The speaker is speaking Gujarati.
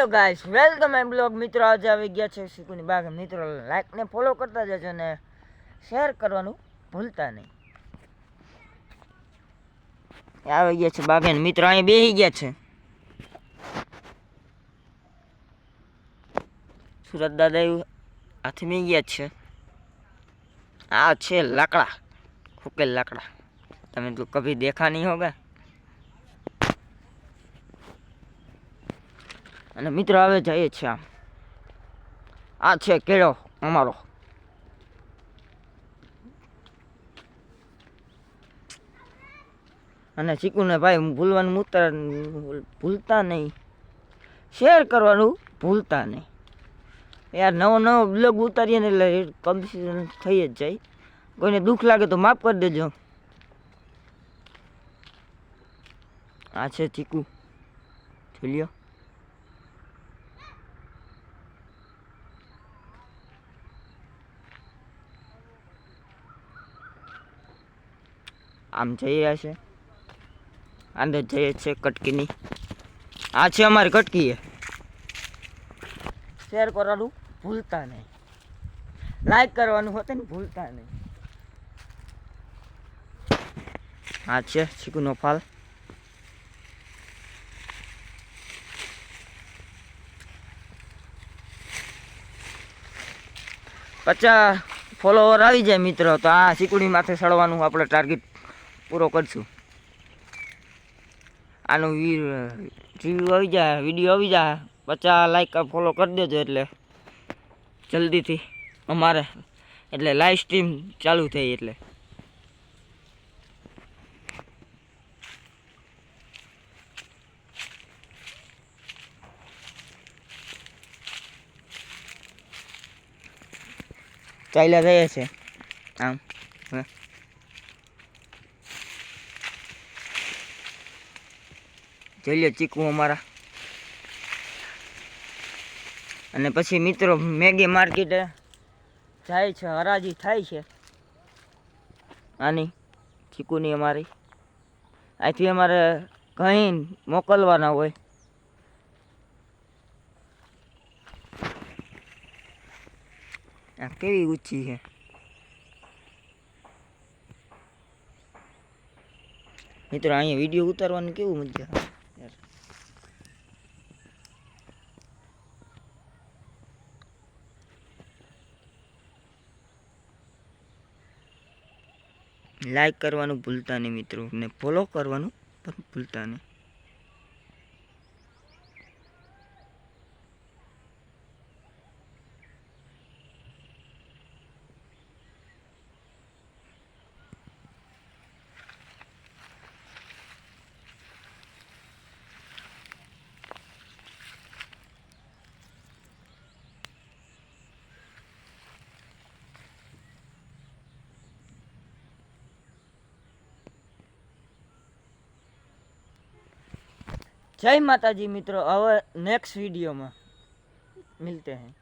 Hello guys, welcome my blog. મિત્રો આજે આવી ગયા છે શીકુની બાગ. મિત્રો લાઈક ને ફોલો કરતા જજો ને શેર કરવાનું ભૂલતા નહીં. આવી ગયા છે બાગે. મિત્રો અહીં બેસી ગયા છે. સુરત દાદા હાથે બેસી ગયા છે. આ છે લાકડા, ફૂકેલ લાકડા. તમે તો કભી દેખા નહીં હોગા. અને મિત્રો હવે જઈએ છીએ. આ છે કેળો અમારો. અને ચીકુને ભાઈ ભૂલવાનું ભૂલતા નહીં, શેર કરવાનું ભૂલતા નહીં. યાર નવો બ્લોગ ઉતારીએ ને એટલે કમ્પિટિશન થઈ જ જાય. કોઈને દુઃખ લાગે તો માફ કરી દેજો. આ છે ચીકુ, જોઈ લ્યો. આમ જઈ રહ્યા છે, અંદર જઈએ છે કટકીની. આ છે અમારી કટકી. શેર કરવાનું ભૂલતા નહીં, લાઈક કરવાનું હોતે ને ભૂલતા નહીં. આ છે ચીકુનો ફાલ. પચાસ ફોલોવર આવી જાય મિત્રો તો આ ચીકુની માથે ચડવાનું આપણે ટાર્ગેટ પૂરો કરશું. આનું રિવ્યૂ આવી જાય, વિડીયો આવી જાય, 50 લાઈક ફોલો કરી દેજો એટલે જલ્દીથી અમારે એટલે લાઈવ સ્ટ્રીમ ચાલુ થઈ. એટલે ચાલ્યા જઈએ છે આમ. જોઈ લો ચીકુ અમારા. અને પછી મિત્રો મેગી માર્કેટે જાય છે, હરાજી થાય છે આની ચીકુની અમારી. અહીંથી અમારે કहीं મોકલવાના હોય. આ કેવી ઊંચી છે. મિત્રો અહીંયા વિડીયો ઉતારવાનું કેવું મજા આવે. લાઈક કરવાનું ભૂલતા નહીં મિત્રો, ને ફોલો કરવાનું પણ ભૂલતા નહીં. जय माता जी मित्रों, अब नेक्स्ट वीडियो में मिलते हैं.